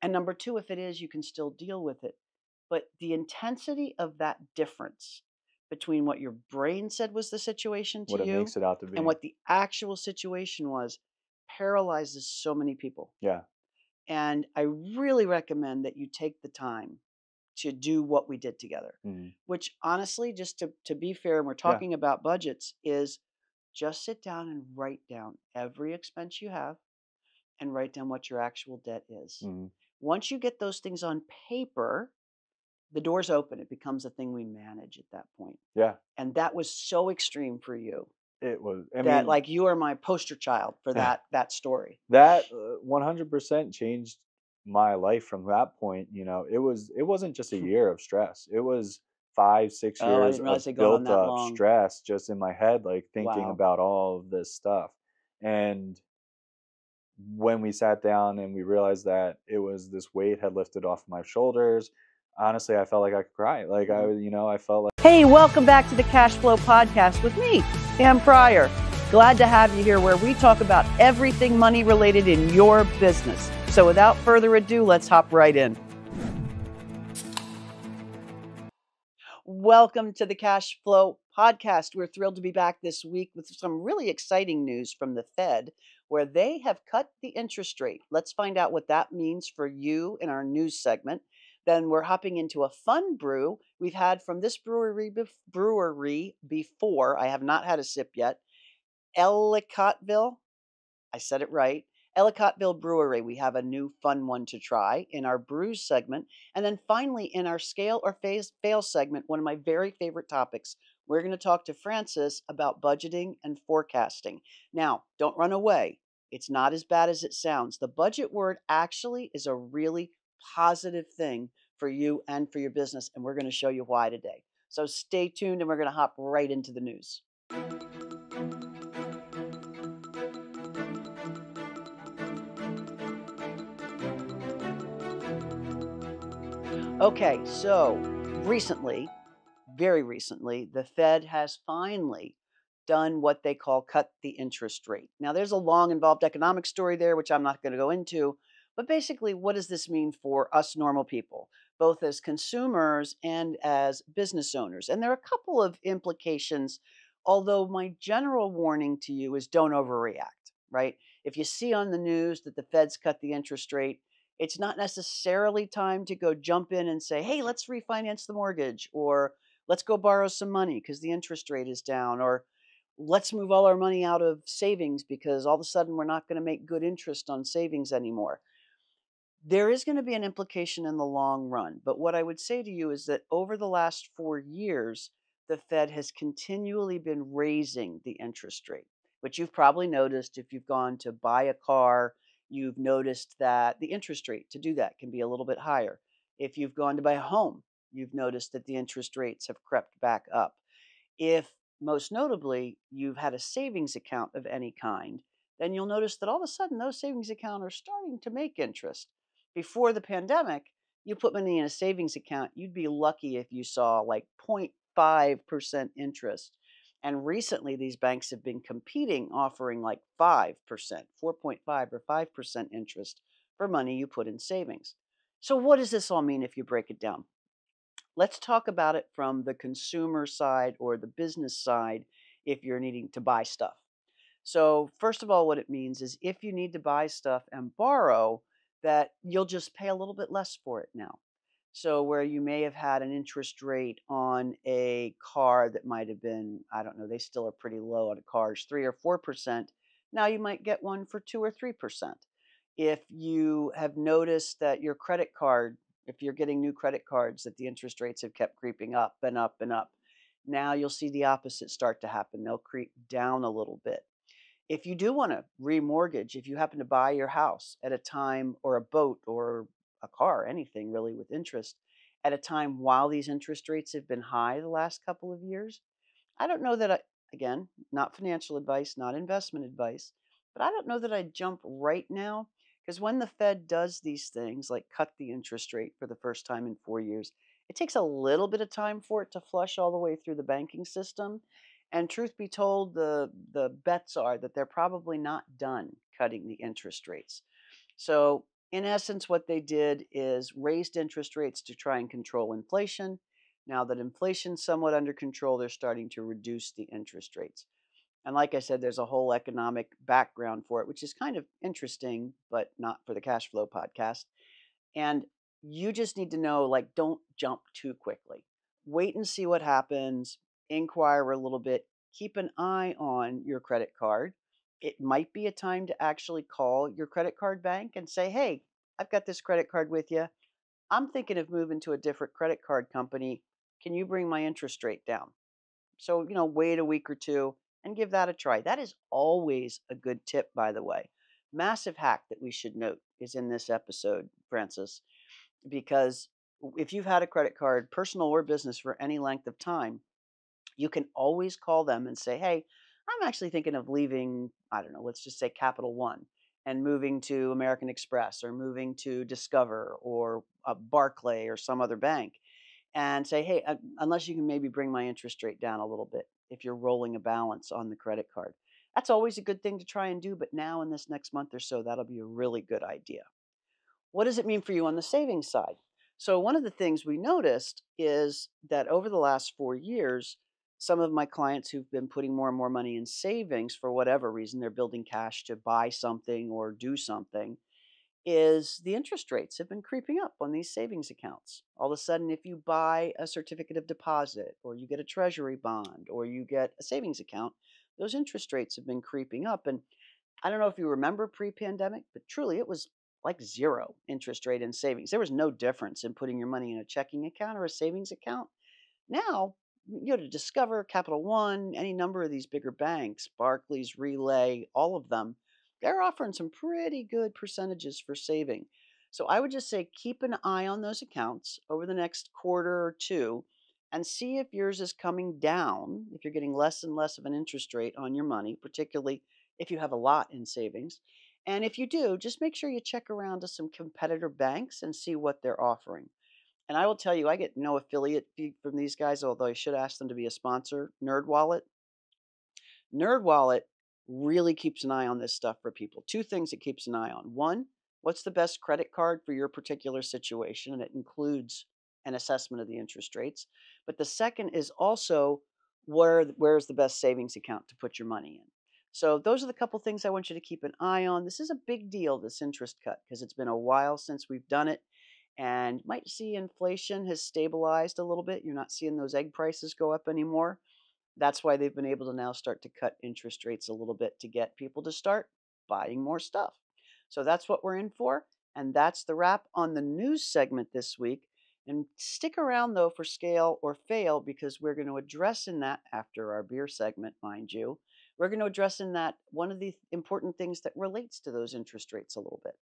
And number two, if it is, you can still deal with it. But the intensity of that difference between what your brain said was the situation to What it you makes it out to and be. what the actual situation was paralyzes so many people. Yeah. And I really recommend that you take the time to do what we did together, Mhm. which honestly, just to be fair, and we're Yeah. talking about budgets, is just sit down and write down every expense you have and write down what your actual debt is. Mhm. Once you get those things on paper, the doors open. It becomes a thing we manage at that point. Yeah. And that was so extreme for you It was. I that mean, like you are my poster child for that story. that 100% changed my life from that point. It wasn't just a year of stress. It was 5, 6 Oh, I years didn't of realize they'd gone on built that up long. stress just in my head, like thinking Wow. about all of this stuff. And when we sat down and we realized that it was this weight had lifted off my shoulders, honestly, I felt like I could cry. Like Mhm. I felt like. Hey, welcome back to the Cash Flow Podcast with me, Pam Pryor. Glad to have you here where we talk about everything money related in your business. So without further ado, let's hop right in. Welcome to the Cash Flow Podcast. We're thrilled to be back this week with some really exciting news from the Fed, where they have cut the interest rate. Let's find out what that means for you in our news segment. Then we're hopping into a fun brew we've had from this brewery before. I have not had a sip yet. Ellicottville, I said it right. Ellicottville Brewery. We have a new fun one to try in our brews segment. And then finally, in our scale or fail segment, one of my very favorite topics, we're going to talk to Francis about budgeting and forecasting. Now, don't run away. It's not as bad as it sounds. The budget word actually is a really positive thing for you and for your business. And we're going to show you why today. So stay tuned and we're going to hop right into the news. Okay, so recently, very recently, the Fed has finally done what they call cut the interest rate. Now, there's a long involved economic story there, which I'm not going to go into. But basically, what does this mean for us normal people, both as consumers and as business owners? And there are a couple of implications, although my general warning to you is don't overreact, right? If you see on the news that the Fed's cut the interest rate, it's not necessarily time to go jump in and say, hey, let's refinance the mortgage, or let's go borrow some money because the interest rate is down, or let's move all our money out of savings because all of a sudden we're not going to make good interest on savings anymore. There is going to be an implication in the long run. But what I would say to you is that over the last 4 years, the Fed has continually been raising the interest rate, which you've probably noticed if you've gone to buy a car, you've noticed that the interest rate to do that can be a little bit higher. If you've gone to buy a home, you've noticed that the interest rates have crept back up. If, most notably, you've had a savings account of any kind, then you'll notice that all of a sudden those savings accounts are starting to make interest. Before the pandemic, you put money in a savings account, you'd be lucky if you saw like 0.5% interest. And recently, these banks have been competing, offering like 5%, 4.5 or 5% interest for money you put in savings. So, what does this all mean if you break it down? Let's talk about it from the consumer side or the business side if you're needing to buy stuff. So, first of all, what it means is if you need to buy stuff and borrow, that you'll just pay a little bit less for it now. So, where you may have had an interest rate on a car that might have been, I don't know, they still are pretty low on cars, 3 or 4%. Now you might get one for 2 or 3%. If you have noticed that your credit card, if you're getting new credit cards, that the interest rates have kept creeping up and up and up, now you'll see the opposite start to happen. They'll creep down a little bit. If you do want to remortgage, if you happen to buy your house at a time, or a boat or a car, anything really with interest, at a time while these interest rates have been high the last couple of years, I don't know that again, not financial advice, not investment advice, but I don't know that I'd jump right now because when the Fed does these things like cut the interest rate for the first time in 4 years, it takes a little bit of time for it to flush all the way through the banking system. And truth be told, the bets are that they're probably not done cutting the interest rates. So In essence, what they did is raised interest rates to try and control inflation. Now that inflation's somewhat under control, they're starting to reduce the interest rates. And like I said, there's a whole economic background for it, which is kind of interesting, but not for the cash flow podcast. And you just need to know, like, don't jump too quickly. Wait and see what happens. Inquire a little bit. Keep an eye on your credit card. It might be a time to actually call your credit card bank and say, hey, I've got this credit card with you. I'm thinking of moving to a different credit card company. Can you bring my interest rate down? So, wait a week or two and give that a try. That is always a good tip, by the way. Massive hack that we should note is in this episode, Francis, because if you've had a credit card, personal or business, for any length of time, you can always call them and say, hey, I'm actually thinking of leaving, I don't know, let's just say Capital One and moving to American Express or moving to Discover or Barclay or some other bank, and say, hey, unless you can maybe bring my interest rate down a little bit if you're rolling a balance on the credit card. That's always a good thing to try and do, but now in this next month or so, that'll be a really good idea. What does it mean for you on the savings side? So, one of the things we noticed is that over the last 4 years, some of my clients who've been putting more and more money in savings for whatever reason, they're building cash to buy something or do something, is the interest rates have been creeping up on these savings accounts. All of a sudden, if you buy a certificate of deposit or you get a treasury bond or you get a savings account, those interest rates have been creeping up. And I don't know if you remember pre-pandemic, but truly it was like zero interest rate in savings. There was no difference in putting your money in a checking account or a savings account. Now, to Discover, Capital One, any number of these bigger banks, Barclays, Relay, all of them, they're offering some pretty good percentages for saving. So I would just say keep an eye on those accounts over the next quarter or two and see if yours is coming down, if you're getting less and less of an interest rate on your money, particularly if you have a lot in savings. And if you do, just make sure you check around to some competitor banks and see what they're offering. And I will tell you, I get no affiliate fee from these guys, although I should ask them to be a sponsor. NerdWallet really keeps an eye on this stuff for people. Two things it keeps an eye on. One, what's the best credit card for your particular situation? And it includes an assessment of the interest rates. But the second is also where's the best savings account to put your money in. So those are the couple things I want you to keep an eye on. This is a big deal, this interest cut, because it's been a while since we've done it. And you might see inflation has stabilized a little bit. You're not seeing those egg prices go up anymore. That's why they've been able to now start to cut interest rates a little bit to get people to start buying more stuff. So that's what we're in for. And that's the wrap on the news segment this week. And stick around though for Scale or Fail, because we're going to address in that after our beer segment, mind you. We're going to address in that one of the important things that relates to those interest rates a little bit.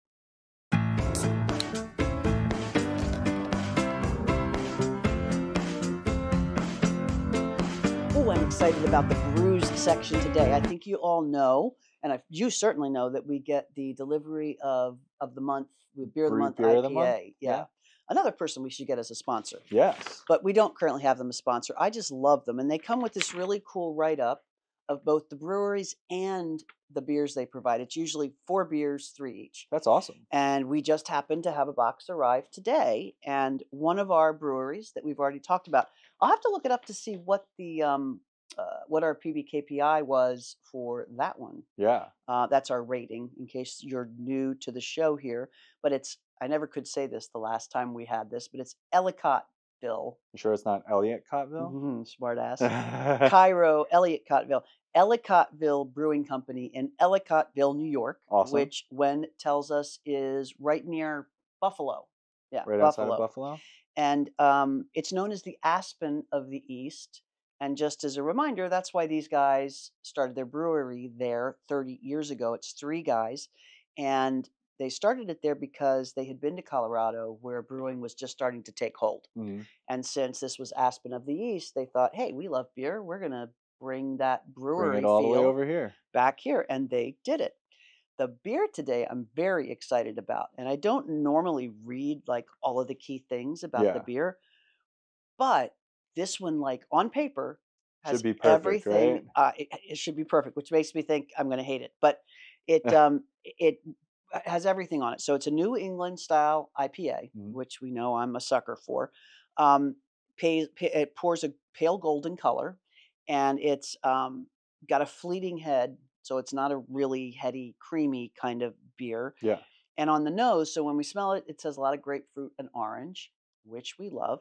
Oh, I'm excited about the brews section today. I think you all know, and you certainly know, that we get the delivery of the month, Beer of the Month Beer of the month? IPA. Yeah. Another person we should get as a sponsor. Yes. But we don't currently have them as a sponsor. I just love them. And they come with this really cool write-up of both the breweries and the beers they provide. It's usually 4 beers, 3 each. That's awesome. And we just happened to have a box arrive today. And one of our breweries that we've already talked about, I'll have to look it up to see what the what our P.B.K.P.I was for that one. Yeah. That's our rating, in case you're new to the show here. But I never could say this the last time we had this, but it's Ellicottville. You sure it's not Ellicottville? Mm-hmm, smart ass. Cairo, Ellicottville Brewing Company in Ellicottville, New York. Awesome. Which Wen tells us is right near Buffalo. Yeah, right outside of Buffalo. And it's known as the Aspen of the East. And just as a reminder, that's why these guys started their brewery there 30 years ago. It's 3 guys. And they started it there because they had been to Colorado, where brewing was just starting to take hold. Mm-hmm. And since this was Aspen of the East, they thought, hey, we love beer. We're going to bring that brewery Bring it all feel the way over here. back here. And they did it. The beer today I'm very excited about. And I don't normally read like all of the key things about the beer, but this one, like on paper, has should be perfect, everything. right? It should be perfect, which makes me think I'm going to hate it. But it has everything on it. So it's a New England style IPA, Mhm. which we know I'm a sucker for. It pours a pale golden color, and it's got a fleeting head, so it's not a really heady, creamy kind of beer. Yeah. And on the nose, so when we smell it, it says a lot of grapefruit and orange, which we love.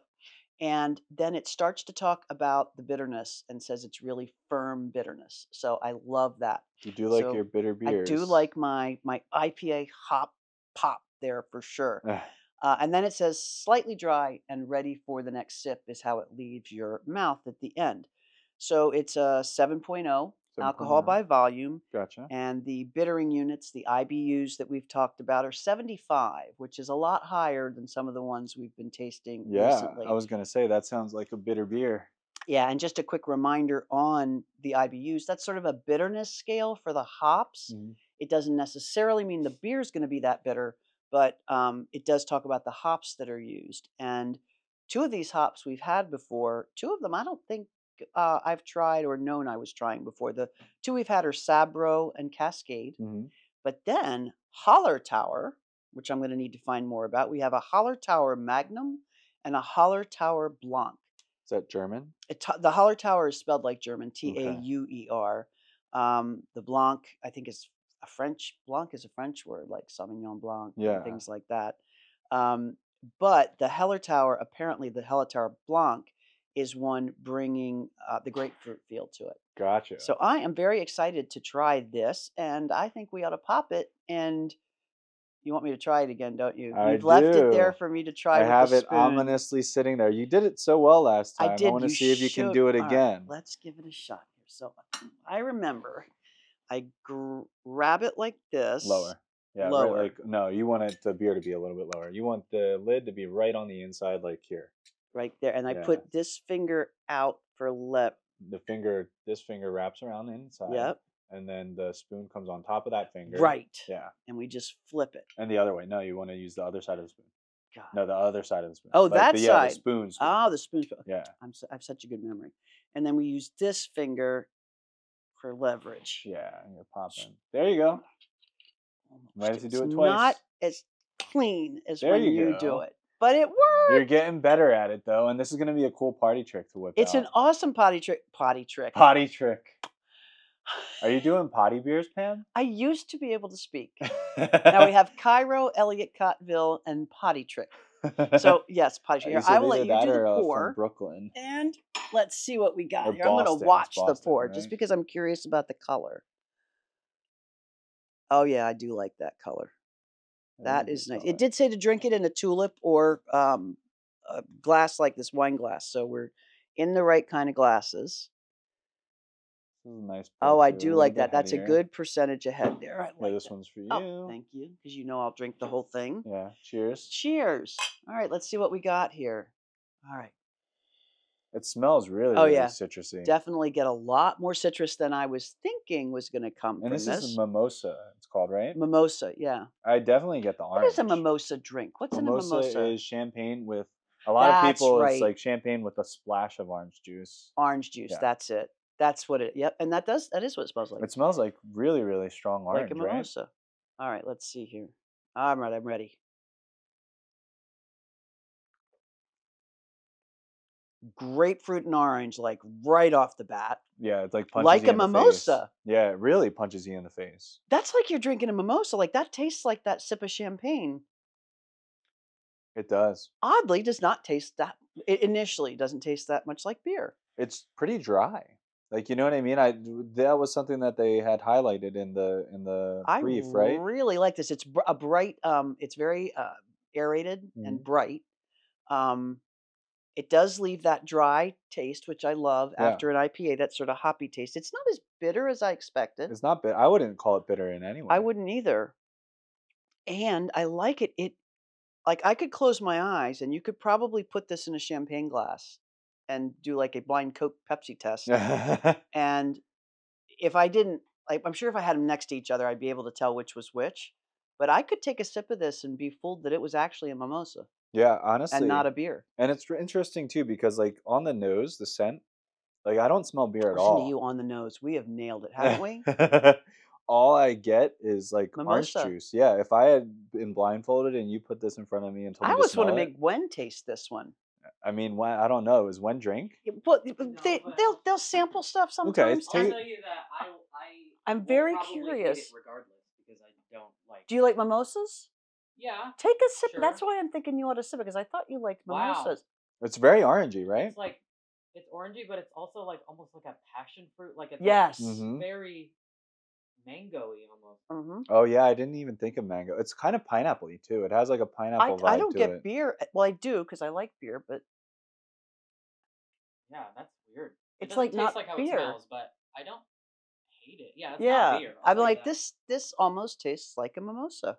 And then it starts to talk about the bitterness and says it's really firm bitterness. So I love that. You do like So your bitter I do beers. like my IPA hop pop there for sure. Ugh, And then it says slightly dry and ready for the next sip is how it leaves your mouth at the end. So it's a 7.0 alcohol 7.0. by volume. Gotcha. And the bittering units, the IBUs that we've talked about, are 75, which is a lot higher than some of the ones we've been tasting Yeah, I recently. was gonna say that sounds like a bitter beer. Yeah, and just a quick reminder on the IBUs, that's sort of a bitterness scale for the hops. Mhm. It doesn't necessarily mean the beer is going to be that bitter, but it does talk about the hops that are used. And two of these hops we've had before. Two of them I don't think I've tried or known I was trying before. The two we've had are Sabro and Cascade. Mhm. But then Holler Tower, which I'm going to need to find more about. We have a Holler Tower Magnum and a Holler Tower Blanc. Is that German? The Holler Tower is spelled like German, Okay. Tauer. The Blanc, I think, is a French. Blanc is a French word, like Sauvignon Blanc and Yeah. things like that. Um, but the Heller Tower, apparently, the Heller Tower Blanc is one bringing the grapefruit feel to it. Gotcha. So I am very excited to try this, and I think we ought to pop it. And you want me to try it again, don't you? I You've left it there do. for me to I try with the have it spoon. ominously sitting there. You did it so well last I time. I did. want to You see if you can showed. do it All right, again. let's give it a shot here. So I remember I grab it like this, Lower. Yeah, right. lower, Like no, you want the beer to be a little bit lower. You want the lid to be right on the inside, like here. right there, and I Yeah. put this finger out for left. This finger wraps around the inside, Yep, and then the spoon comes on top of that finger. right. Yeah. And we just flip it. And the other way. No, you want to use the other side of the spoon. God. No, the other side of the spoon. Oh, Like that the yeah, the side. spoon. Oh, the spoon. Yeah. I have such a good memory. And then we use this finger for leverage. Yeah, and you're popping. There you go. Might have to do It's it not twice. as clean as There when you you do go. it, but it You're worked. getting better at it though, and this is gonna be a cool party trick to whip It's an out. awesome potty trick. Potty trick. Potty trick. Are you doing potty beers, Pam? I used to be able to speak. Now we have Cairo, Ellicottville, and potty trick. So yes, potty trick. Here, Is I it will let either you that do the or from pour, Brooklyn and let's see what we got or here. I'm going to Boston? It's watch the Boston, pour just right? because I'm curious about the color. Oh yeah, I do like that color. That is That a good is nice. It color. did say to drink it in a tulip or a glass like this wine glass. So we're in the right kind of glasses. This is a nice pour Oh, I too. A do little like bit that. That's a headier. good percentage ahead there. I Yeah, like this that. one's for Oh, you. thank you. Because you know I'll drink the whole thing. Yeah. Cheers. Cheers. All right, let's see what we got here. All right. It smells really, Oh, really yeah. citrusy. Definitely get a lot more citrus than I was thinking was going to come And from this is a this. mimosa, it's called, right? Mimosa, yeah. I definitely get the What orange. is a mimosa drink? What's in a Mimosa mimosa? is champagne with a lot of That's people. It's right. like champagne with a splash of orange juice. Orange juice. Yeah, That's it. That's what it. Yep. And that is what it smells like. it smells like really, really strong Like a orange, right? mimosa. All right, let's see here. I'm ready. I'm ready. Grapefruit and orange, like right off the bat. Yeah, it like punches Like you a in the face. mimosa. Yeah, it really punches you in the face. That's like you're drinking a mimosa. Like that tastes like that sip of champagne. It does. Oddly, does not taste that. It initially doesn't taste that much like beer. It's pretty dry. Like you know what I mean? That was something that they had highlighted in the I brief, right? really like this. It's a bright. It's very aerated and Mhm. bright. Um, it does leave that dry taste, which I love Yeah, after an IPA. That sort of hoppy taste. It's not as bitter as I expected. it's not bitter. I wouldn't call it bitter in any I way. wouldn't either. And I like it. It like I could close my eyes, and you could probably put this in a champagne glass and do like a blind Coke Pepsi test. And if I didn't, like, I'm sure if I had them next to each other, I'd be able to tell which was which. But I could take a sip of this and be fooled that it was actually a mimosa Yeah, and not honestly, a beer. and it's interesting too because like on the nose, the scent, like I don't smell beer at Listen to all. you on the nose. We have nailed it, haven't we? all I get is like orange Mimosa. juice. Yeah, if I had been blindfolded and you put this in front of me and told I me to always want to smell it, make Gwen taste this one. I mean, when, I don't know. Is when drink? Yeah, well, No, they'll sample stuff Okay, sometimes. I'll And tell you that I'm will very probably hate it curious. regardless because I don't like. Do you like mimosas? Yeah. Take a sip. Sure. That's why I'm thinking you ought to sip it because I thought you liked Wow. mimosas. It's very orangey, right? It's like it's orangey, but it's also like almost like a passion fruit. Like it's Yes. Mhm. very mango-y almost. Mm-hmm. Oh yeah, I didn't even think of mango. It's kind of pineapple-y too. It has like a pineapple I vibe don't to get it. beer. Well, I do because I like beer, but Yeah, that's weird. it's It like doesn't taste not like how beer. it smells, but I don't hate it. Yeah, it's not Yeah, beer. I'll I'm tell you like that. this almost tastes like a mimosa.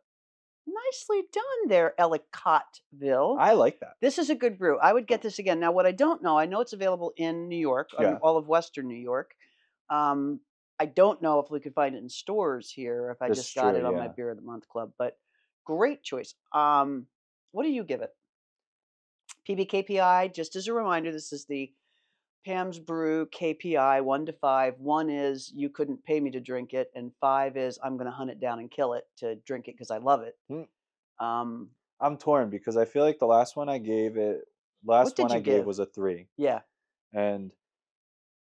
Nicely done there, Ellicottville. I like that. This is a good brew. I would get this again. Now, what I don't know, I know it's available in New York, Yeah. all of Western New York. I don't know if we could find it in stores here, if I This just is got true, it on my yeah. Beer of the Month Club. But great choice. What do you give it? P.B.K.P.I. Just as a reminder, this is the Pam's Brew KPI 1 to 5. 1 is you couldn't pay me to drink it, and 5 is I'm going to hunt it down and kill it to drink it because I love it. Mm. Um, I'm torn because I feel like the last one I gave what did you give? was a 3. Yeah. And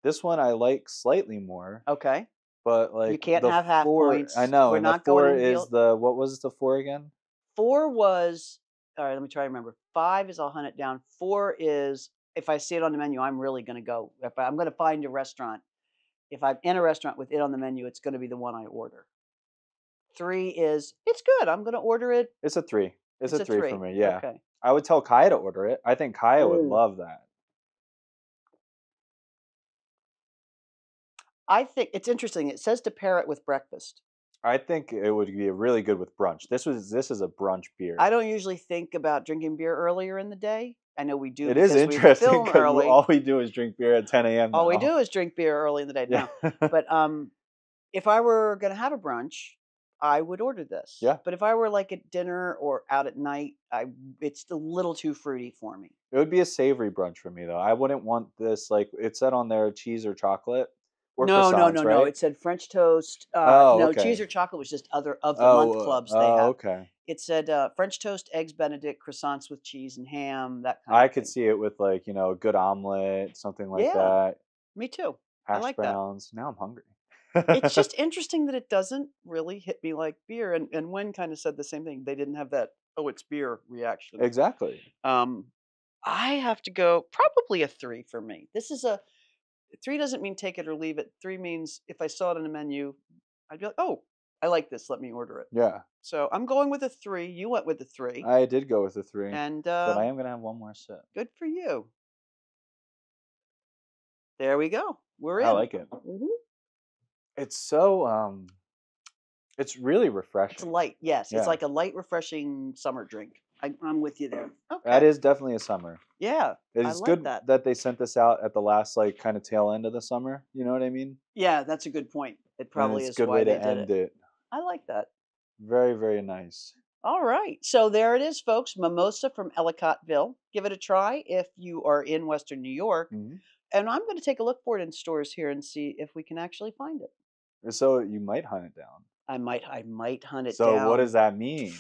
this one I like slightly more, Okay. but You like can't the have half 4, I points. know, We're and the not going 4 into is what was the 4 again? 4 was, all right, let me try to remember. 5 is I'll hunt it down. 4 is if I see it on the menu, I'm really going to go. If I'm going to find a restaurant, if I'm in a restaurant with it on the menu, it's going to be the one I order. 3 is it's good. I'm going to order it. It's a 3. It's It's a a 3 for 3. me, yeah. Okay. I would tell Kaya to order it. I think Kaya would love that. I think it's interesting. It says to pair it with breakfast. I think it would be really good with brunch. This is a brunch beer. I don't usually think about drinking beer earlier in the day. I know we do It is because we interesting film because early. all we do is drink beer at 10 a.m. All we now. do is drink beer early in the day Yeah. now. But if I were going to have a brunch, I would order this. Yeah. But if I were like at dinner or out at night, it's a little too fruity for me. It would be a savory brunch for me though. I wouldn't want this like it said on there cheese or chocolate or croissants, No. right? It said French toast. Oh, No, okay. cheese or chocolate was just other of the month clubs they have. Okay. It said French toast, eggs Benedict, croissants with cheese and ham, that kind I of could thing. see it with like, a good omelet, something like Yeah, that. me too. I Hash like that. browns. Now I'm hungry. It's just interesting that it doesn't really hit me like beer. And Wen kind of said the same thing. They didn't have that, oh, it's beer reaction. Exactly. I have to go probably a 3 for me. This is a 3 doesn't mean take it or leave it. 3 means if I saw it on a menu, I'd be like, oh, I like this. Let me order it. Yeah. So I'm going with a 3. You went with a 3. I did go with a 3. And But I am gonna have one more sip. good for you. There we go. We're I in. like it. Mhm. It's so it's really refreshing. It's light. Yes, Yeah. it's like a light, refreshing summer drink. I'm with you there. Okay. That is definitely a summer. Yeah. It's like good that. they sent this out at the last like kind of tail end of the summer. You know what I mean? Yeah, that's a good point. It And probably it's is a good why way they to did end it. it. I like that. Very, very nice. All right. So there it is, folks. Mimosa from Ellicottville. Give it a try if you are in Western New York. Mhm. And I'm going to take a look for it in stores here and see if we can actually find it. So you might hunt it down. I might hunt it So down. what does that mean?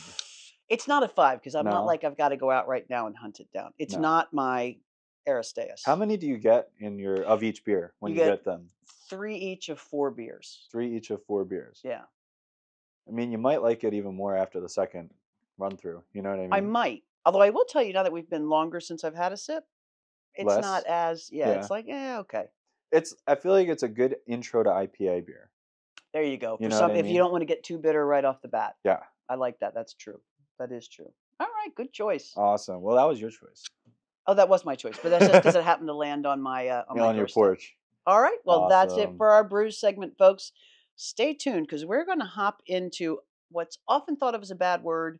It's not a 5 because I'm not No. like I've got to go out right now and hunt it down. It's No. not my Aristaeus. How many do you get in your of each beer when you get them? 3 each of 4 beers. 3 each of 4 beers. Yeah. I mean, you might like it even more after the second run through. You know what I I mean? might. Although I will tell you now that we've been longer since I've had a sip, it's Less? not as Yeah. it's like, okay. I feel like it's a good intro to IPA beer. There you go. You For know some what I if you mean? don't want to get too bitter right off the bat. Yeah. I like that. That's true. That is true. All right, good choice. Awesome. Well, that was your choice. Oh, that was my choice, but that's just because it happened to land on my on my On your doorstep. porch. All right, well, that's it Awesome. for our brew segment, folks. Stay tuned because we're going to hop into what's often thought of as a bad word,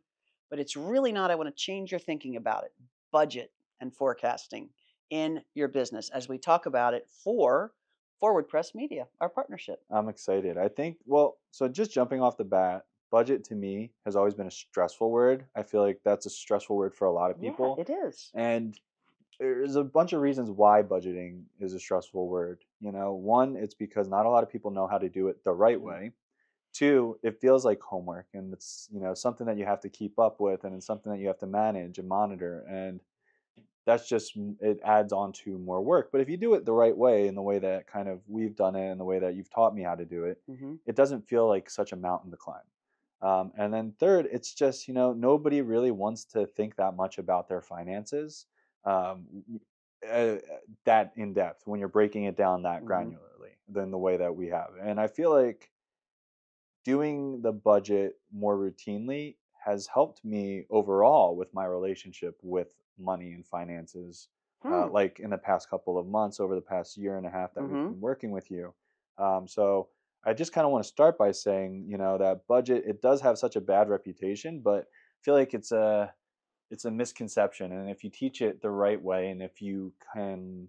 but it's really not. I want to change your thinking about it: budget and forecasting in your business, as we talk about it for Forward Press Media, our partnership. I'm excited. I think, well, so just jumping off the bat, budget to me has always been a stressful word. I feel like that's a stressful word for a lot of people. Yeah, it is. And there's a bunch of reasons why budgeting is a stressful word. One, it's because not a lot of people know how to do it the right way. Two, it feels like homework, and it's something that you have to keep up with, and it's something that you have to manage and monitor, and that's just it adds on to more work. But if you do it the right way, in the way that kind of we've done it, and the way that you've taught me how to do it, Hmm. it doesn't feel like such a mountain to climb. And then third, it's just nobody really wants to think that much about their finances, um, uh, that in depth when you're breaking it down that Hmm. granularly than the way that we have. And I feel like doing the budget more routinely has helped me overall with my relationship with money and finances. Hmm. Like in the past couple of months, over the past year and a half that we've Hmm. been working with you. So I just kind of want to start by saying, that budget, it does have such a bad reputation, but I feel like it's a misconception. And if you teach it the right way, and if you can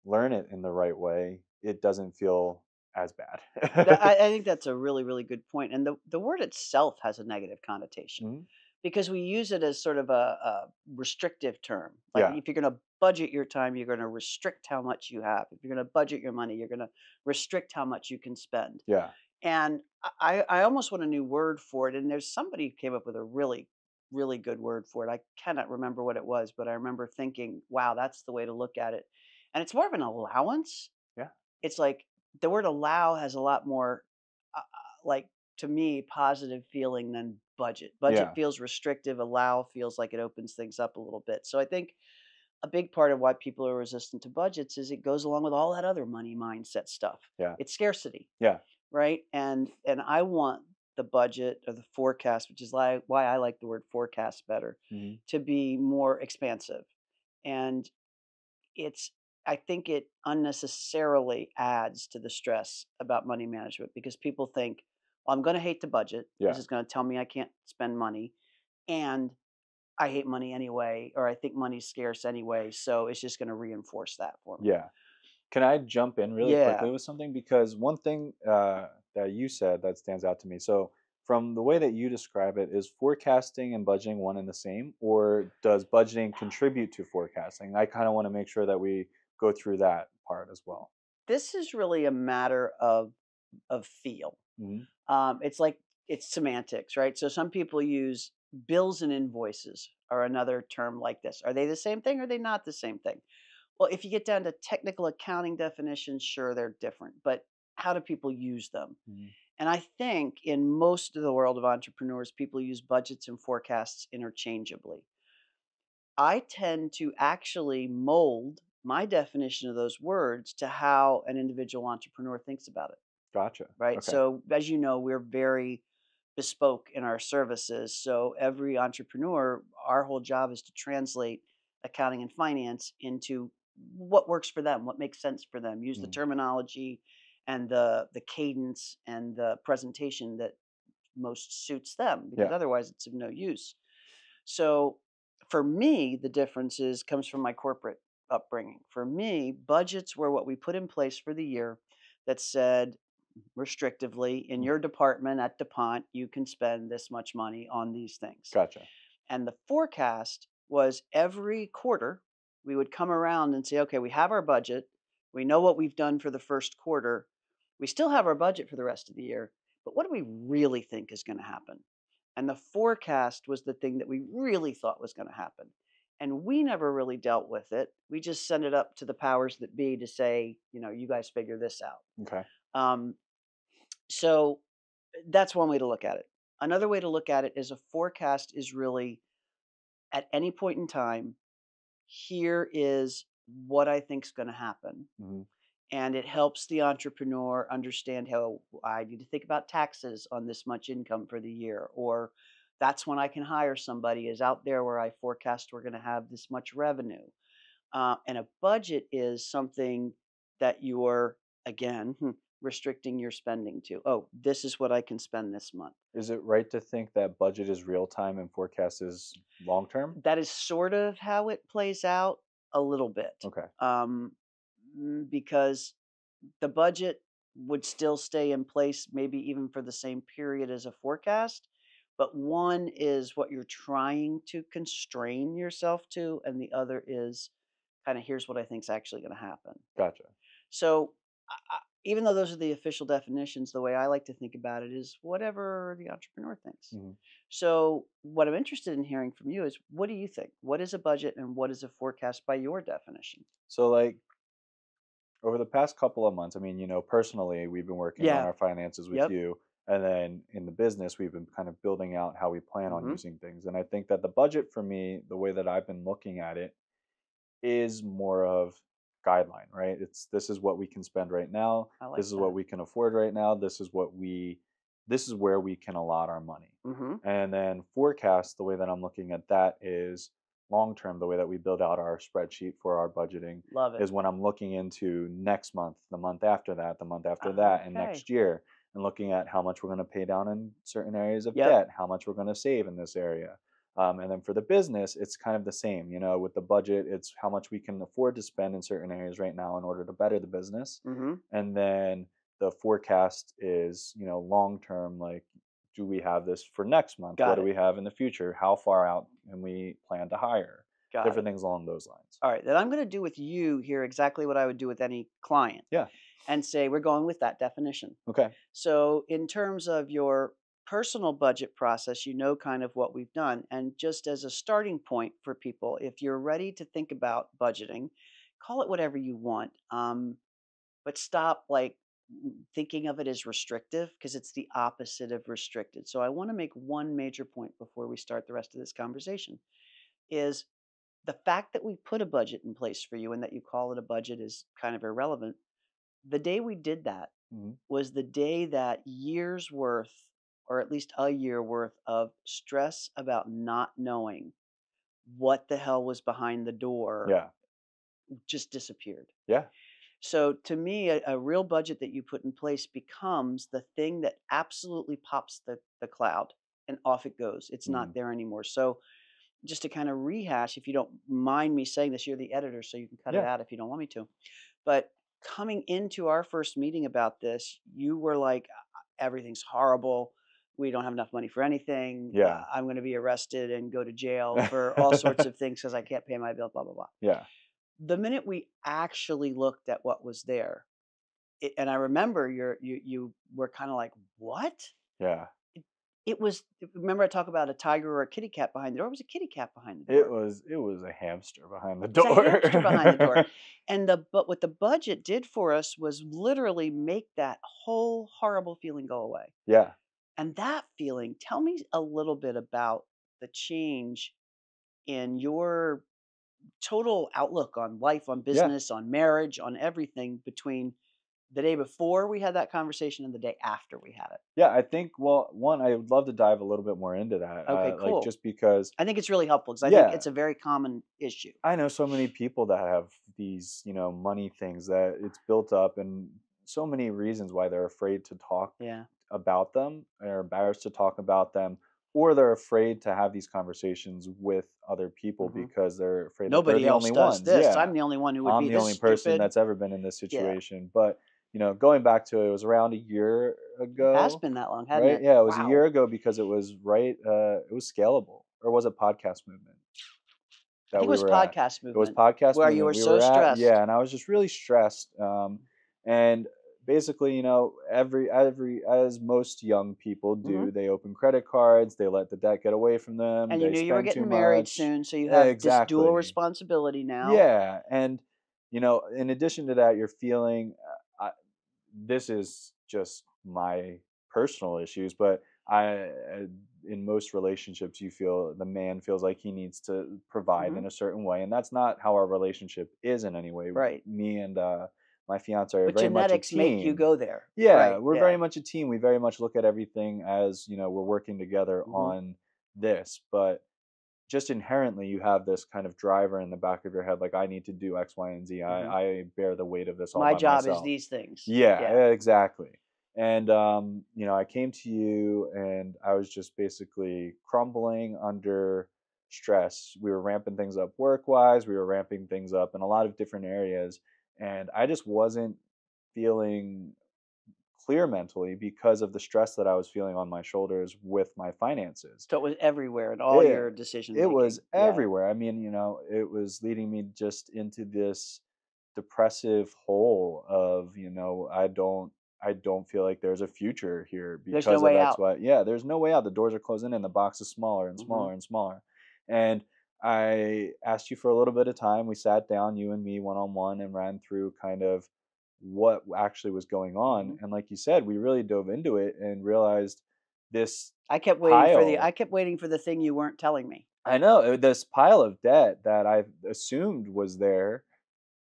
learn it in the right way, it doesn't feel as bad. I think that's a really, really good point. And the word itself has a negative connotation Mhm. because we use it as sort of a restrictive term. Like Yeah. if you're going to budget your time, you're going to restrict how much you have. If you're going to budget your money, you're going to restrict how much you can spend. Yeah. And I almost want a new word for it. And there's somebody who came up with a really, really good word for it. I cannot remember what it was, but I remember thinking, wow, that's the way to look at it. And it's more of an allowance. Yeah. It's like the word allow has a lot more, like, to me, positive feeling than budget. Budget Yeah. feels restrictive. Allow feels like it opens things up a little bit. So I think a big part of why people are resistant to budgets is it goes along with all that other money mindset stuff. Yeah. It's scarcity, Yeah. right? And I want the budget or the forecast, which is why I like the word forecast better, Mhm. to be more expansive. And it's I think it unnecessarily adds to the stress about money management because people think, well, I'm going to hate the budget because Yeah. it's going to tell me I can't spend money, and I hate money anyway, or I think money's scarce anyway, so it's just going to reinforce that for me. Yeah. Can I jump in really Yeah. quickly with something? Because one thing that you said that stands out to me. So, from the way that you describe it, is forecasting and budgeting one and the same, or does budgeting contribute to forecasting? I kind of want to make sure that we go through that part as well. This is really a matter of feel. Hmm. It's like it's semantics, right? So some people use bills and invoices are another term like this. Are they the same thing? Or are they not the same thing? Well, if you get down to technical accounting definitions, sure, they're different, but how do people use them? Hmm. And I think in most of the world of entrepreneurs, people use budgets and forecasts interchangeably. I tend to actually mold my definition of those words to how an individual entrepreneur thinks about it, Gotcha. right? Okay. So, as you know, we're very bespoke in our services. So, every entrepreneur, our whole job is to translate accounting and finance into what works for them, what makes sense for them, use the Mm. terminology and the cadence and the presentation that most suits them because Yeah. otherwise it's of no use. So for me, the differences comes from my corporate upbringing. For me, budgets were what we put in place for the year that said restrictively in Mm. your department at DuPont, you can spend this much money on these things. Gotcha. And the forecast was every quarter, we would come around and say, okay, we have our budget. We know what we've done for the first quarter. We still have our budget for the rest of the year. But what do we really think is going to happen? And the forecast was the thing that we really thought was going to happen. And we never really dealt with it. We just sent it up to the powers that be to say, you guys figure this out. Okay. Um, so that's one way to look at it. Another way to look at it is a forecast is really at any point in time, here is what I think is going to happen. Hmm. And it helps the entrepreneur understand how I need to think about taxes on this much income for the year, or that's when I can hire somebody is out there where I forecast we're going to have this much revenue. And a budget is something that you're, again, restricting your spending to. Oh, this is what I can spend this month. Is it right to think that budget is real time and forecast is long term? That is sort of how it plays out a little bit. Okay. Um, because the budget would still stay in place, maybe even for the same period as a forecast. But one is what you're trying to constrain yourself to, and the other is kind of here's what I think is actually going to happen. Gotcha. So even though those are the official definitions, the way I like to think about it is whatever the entrepreneur thinks. Mhm. So, what I'm interested in hearing from you is what do you think? What is a budget and what is a forecast by your definition? So like over the past couple of months, I mean, personally, we've been working on Yeah. our finances with Yep. you. And then in the business, we've been kind of building out how we plan on Hmm. using things. And I think that the budget for me, the way that I've been looking at it, is more of guideline, right? It's this is what we can spend right now. I This like is what that. we can afford right now. This is where we can allot our money. Hmm. And then forecast, the way that I'm looking at that is long term, the way that we build out our spreadsheet for our budgeting Love it. is when I'm looking into next month, the month after that, the month after that, and Okay. next year, and looking at how much we're going to pay down in certain areas of Yep. debt, how much we're going to save in this area. And then for the business, it's kind of the same. With the budget, it's how much we can afford to spend in certain areas right now in order to better the business. Hmm. And then the forecast is, long term, like, do we have this for next month? What Got do it. we have in the future? How far out can we plan to hire? Got Different it. things along those lines. All right. Then I'm going to do with you here exactly what I would do with any client Yeah. and say we're going with that definition. Okay. So, in terms of your personal budget process, you know kind of what we've done. And just as a starting point for people, if you're ready to think about budgeting, call it whatever you want, but stop like thinking of it as restrictive because it's the opposite of restricted. So, I want to make one major point before we start the rest of this conversation is the fact that we put a budget in place for you and that you call it a budget is kind of irrelevant. The day we did that, Hmm. was the day that years worth, or at least a year worth of stress about not knowing what the hell was behind the door Yeah. just disappeared. Yeah. So to me, a real budget that you put in place becomes the thing that absolutely pops the cloud and off it goes. It's Hmm. not there anymore. So just to kind of rehash, if you don't mind me saying this, you're the editor, so you can cut it Yeah. out if you don't want me to. But coming into our first meeting about this, you were like, everything's horrible. We don't have enough money for anything. Yeah. I'm going to be arrested and go to jail for all sorts of things because I can't pay my bill, blah, blah, blah. Yeah. The minute we actually looked at what was there, and I remember you were kind of like, what? Yeah. It was, remember I talk about a tiger or a kitty cat behind the door? It was a kitty cat behind the It door. was it was a hamster behind the It was a hamster behind the door. door. And but what the budget did for us was literally make that whole horrible feeling go away. Yeah. And that feeling, tell me a little bit about the change in your total outlook on life, on Yeah. business, on marriage, on everything between the day before we had that conversation and the day after we had it. Yeah, I think, well, one, I would love to dive a little bit more into that. Okay, Like cool. just because, I think it's really helpful because I think yeah, it's a very common issue. I know so many people that have these, money things that it's built up, and so many reasons why they're afraid to talk Yeah. about them, or embarrassed to talk about them, or they're afraid to have these conversations with other people Hmm. because they're afraid that they're Nobody the else only does ones. this. Yeah. I'm the only one who would I'm be the this only person stupid. that's ever been in this Yeah. situation. But, going back to it was around a year It has ago, been that long, hadn't right? it? Yeah, it was a Wow. year ago because it was right, it was scalable, or was it podcast movement I that think it we was were at? podcast It was movement podcast where you movement were we so were at, stressed. yeah, and I was just really stressed. And basically, every as most young people Hmm. do, they open credit cards, they let the debt get away from them, And you they knew you were spend too getting married much. soon, so you have this dual Exactly. responsibility now. Yeah, and in addition to that, you're feeling. This is just my personal issues, but in most relationships, you feel the man feels like he needs to provide Hmm. in a certain way, and that's not how our relationship is in any way. Right. Me and my fiance are But very much a genetics make you team. go there. Yeah, Right. we're very Yeah. much a team. We very much look at everything as, we're working together Hmm. on this, but just inherently you have this kind of driver in the back of your head, like, I need to do X, Y, and Z. Hmm. I bear the weight of this all My by job is myself. these things. Yeah, Yeah. exactly. And I came to you and I was just basically crumbling under stress. We were ramping things up work wise, we were ramping things up in a lot of different areas, and I just wasn't feeling clear mentally because of the stress that I was feeling on my shoulders with my finances. So it was everywhere in all It your decision it was making. Yeah. everywhere. I mean, it was leading me just into this. depressive hole of, I don't feel like there's a future here There's no because of way X, out. Y. Yeah, there's no way out. The doors are closing in, the box is smaller and Hmm. smaller and smaller. And I asked you for a little bit of time. We sat down, you and me, one on one, and ran through kind of what actually was going on. Hmm. And like you said, we really dove into it and realized this I kept waiting for the pile. I kept waiting for the thing you weren't telling me. I know this pile of debt that I assumed was there.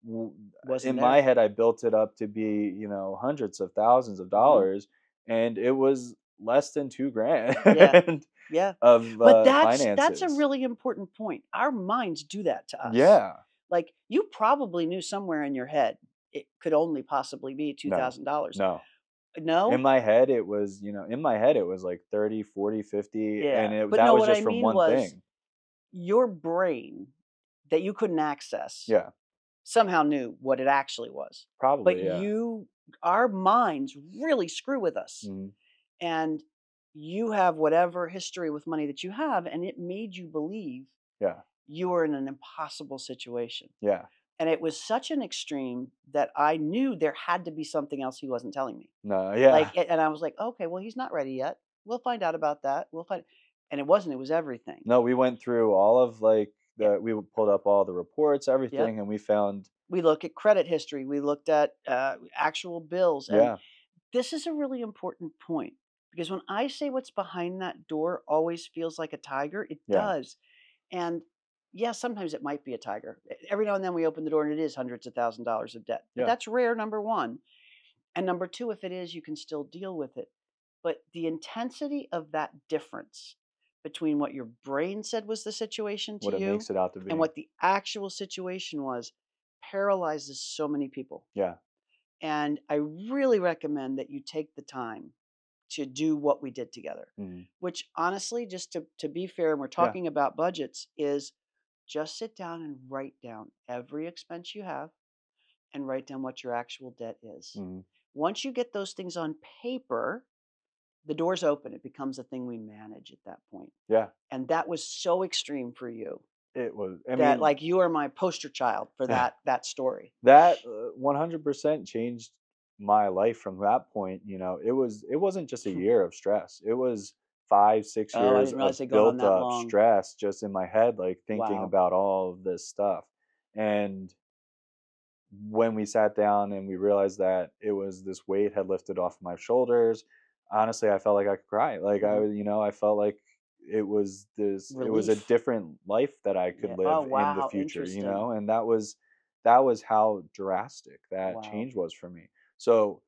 w- Wasn't In my there? head, I built it up to be, hundreds of thousands of Hmm. dollars, and it was less than Yeah. $2,000 Yeah. of But that's a finances. really important point. Our minds do that to us. Yeah. Like you probably knew somewhere in your head it could only possibly be No. $2,000. No. In No? my head, it was like 30, 40, 50, and Yeah. it But that no, was what I just from mean one was thing. your brain that you couldn't access Yeah. somehow knew what it actually was. But Probably, yeah. our minds really screw with us. Mhm. And you have whatever history with money that you have, and it made you believe Yeah. you were in an impossible situation. Yeah. And it was such an extreme that I knew there had to be something else he wasn't telling me. No, Like, yeah. and I was like, okay, well, he's not ready yet. We'll find out about that. We'll find. And it wasn't. It was everything. No, we went through all of, like, Yeah. we pulled up all the reports, Yep. everything, and we found. We look at credit history. We looked at actual bills, and Yeah. this is a really important point because when I say what's behind that door always feels like a tiger, it Yeah. does. And yeah, sometimes it might be a tiger. Every now and then we open the door and it is hundreds of $1,000s of debt. But Yeah. that's rare, number one. And number two, if it is, you can still deal with it. But the intensity of that difference between what your brain said was the situation to What it you makes it out to and be. what the actual situation was paralyzes so many people. Yeah. And I really recommend that you take the time to do what we did together, Mhm. which honestly, just to be fair, and we're Yeah. talking about budgets, is just sit down and write down every expense you have and write down what your actual debt is. Mhm. Once you get those things on paper, the doors open. It becomes a thing we manage at that point. Yeah. And that was so extreme for you It was, I that mean, like you are my poster child for that story. that 100% changed my life from that point. It wasn't just a year of stress. It was 5, 6 Oh, I years didn't of realize they'd gone on built that up long. stress just in my head, like thinking Wow. about all of this stuff. And when we sat down and we realized that it was this weight had lifted off my shoulders, honestly, I felt like I could cry. Like Hmm. I felt like it was a Relief. different life that I could Yeah. Oh, live in the wow. future, Interesting. and that was how drastic that Wow. change was for me. So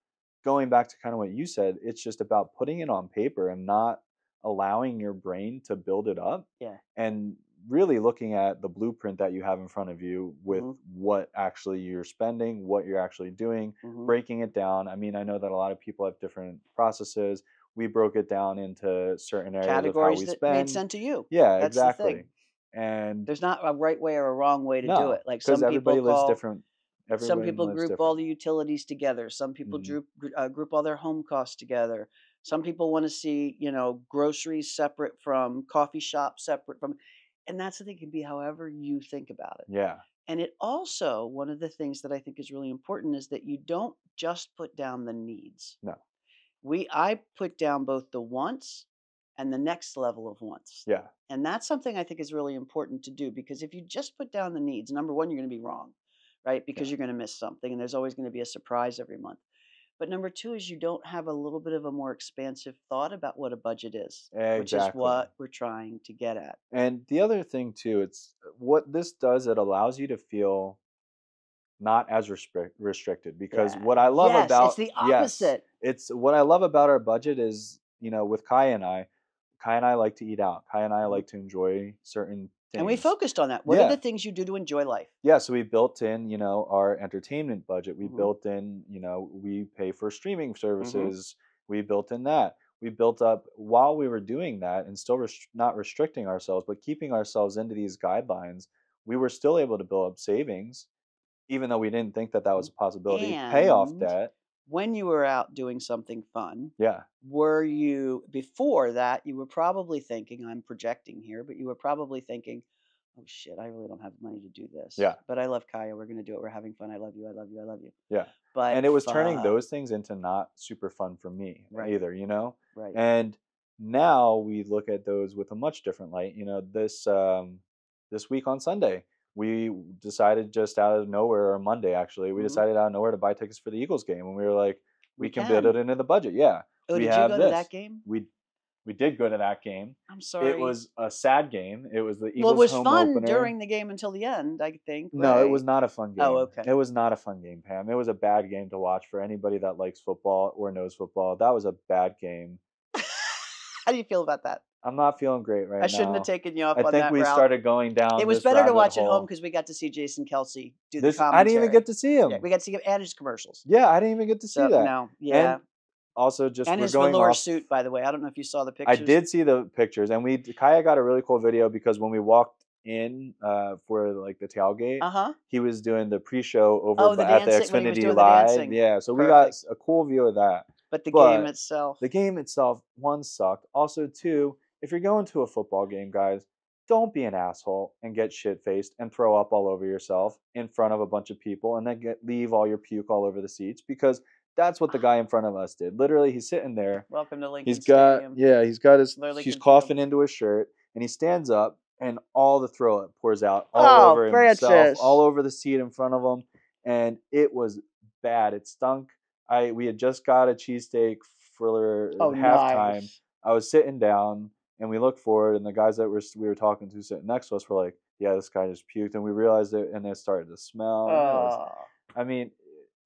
going back to kind of what you said, it's just about putting it on paper and not allowing your brain to build it up, Yeah. and really looking at the blueprint that you have in front of you with Hmm. what actually you're spending, what you're actually doing, Hmm. breaking it down. I mean, I know that a lot of people have different processes. We broke it down into certain areas of how Categories we that made spend. sense to you. Yeah, That's the exactly. thing. And There's not a right way or a wrong way to do no, it. Like because everybody lives different. some Everyone people lives group all different. the utilities together. Some people Mhm. group all their home costs together. Some people want to see, groceries separate from coffee shops, separate from, and that's the thing. It can be however you think about it. Yeah. And it also, one of the things that I think is really important is that you don't just put down the needs. No. I put down both the wants and the next level of wants. Yeah. And that's something I think is really important to do because if you just put down the needs, number one, you're going to be wrong, right? Yeah. Because you're going to miss something and there's always going to be a surprise every month. But number two is you don't have a little bit of a more expansive thought about what a budget is, which is Exactly. what we're trying to get at. And the other thing too, it's what this does. It allows you to feel not as restricted, because Yeah. what I love Yes, it's about, the yes, opposite. it's what I love about our budget is, with Kai and I like to eat out. Kai and I Mhm. like to enjoy certain And we things. focused on that. What are the Yeah. things you do to enjoy life? Yeah, so we built in, our entertainment budget. We Hmm. built in, we pay for streaming Hmm. services. We built in that. We built up while we were doing that and still not restricting ourselves, but keeping ourselves into these guidelines. We were still able to build up savings, even though we didn't think that that was a possibility. Pay off And debt. when you were out doing something fun, Yeah. were you, before that, you were probably thinking, I'm projecting here, but you were probably thinking, oh shit, I really don't have the money to do this. Yeah. But I love Kaya. We're gonna do it. We're having fun. I love you. I love you. I love you. Yeah. But And it was turning fuck. those things into not super fun for me Right. either, you know? Right. And now we look at those with a much different light. You know, this week on Sunday, we decided just out of nowhere, or Monday actually, we Mhm. decided out of nowhere to buy tickets for the Eagles game, and we were like, We we can build it can. into the budget. Yeah, Oh, we did you have go to this. that game? We did go to that game. I'm It sorry. was a sad game. It was the Well, it Eagles was home fun opener. during the game until the end, I think. No, it was right? not a fun game. Oh, okay. It was not a fun game, Pam. It was a bad game to watch for anybody that likes football or knows football. That was a bad game. How do you feel about that? I'm not feeling great right now. I shouldn't have taken you up I on think that we route. started going down. It was this better to rabbit watch at home hole. because we got to see Jason Kelsey do This, the commentary. I didn't even get to see him. Yeah, we got to see him and his commercials. Yeah, I didn't even get to see that. No, yeah. And also, just and we're his going velour off. suit, by the way. I don't know if you saw the pictures. I did see the pictures, and Kaya got a really cool video because when we walked in for like the tailgate, he was doing the pre-show over at the Xfinity Live. Yeah, so we got a cool view of that. But the game itself. The game itself, one, sucked. Also, two, if you're going to a football game, guys, don't be an asshole and get shit-faced and throw up all over yourself in front of a bunch of people and then leave all your puke all over the seats, because that's what the guy in front of us did. Literally, he's sitting there. Welcome to Lincoln Stadium. He's got his, Literally he's coughing into his shirt, and he stands up, and all the throw up pours out all over himself, all over the seat in front of him, and it was bad. It stunk. We had just got a cheesesteak for halftime. Nice. I was sitting down, and we looked forward, and the guys that we were talking to sitting next to us were like, "Yeah, this guy just puked," and we realized it, and it started to smell. And it was, I mean,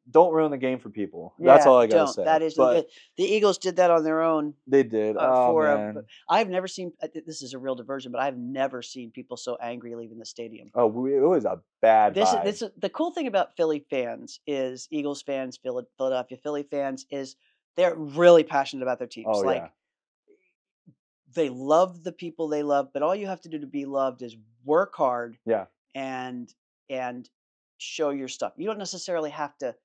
don't ruin the game for people. That's all I gotta say. That is the Eagles did that on their own. They did. Man. I've never seen. This is a real diversion, but I've never seen people so angry leaving the stadium. Oh, it was a bad vibe. This is the cool thing about Philly fans is Eagles fans, Philadelphia Philly fans is they're really passionate about their teams. Oh, like they love the people they love, but all you have to do to be loved is work hard. Yeah. And show your stuff. You don't necessarily have to.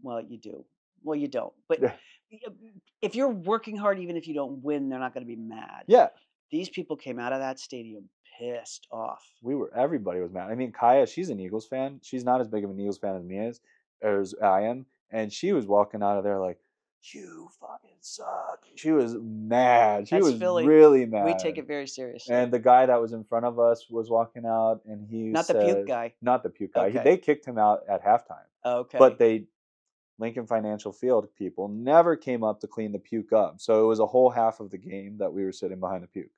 Well, you do. Well, you don't. But if you're working hard, even if you don't win, they're not going to be mad. Yeah. These people came out of that stadium pissed off. Everybody was mad. I mean, Kaya, she's an Eagles fan. She's not as big of an Eagles fan as I am. And she was walking out of there like, "You fucking suck." She was mad. She was Philly. Really mad. We take it very seriously. And the guy that was in front of us was walking out, and he not the puke guy. Not the puke guy. Okay. They kicked him out at halftime. Okay. But Lincoln Financial Field people never came up to clean the puke up. So it was a whole half of the game that we were sitting behind the puke.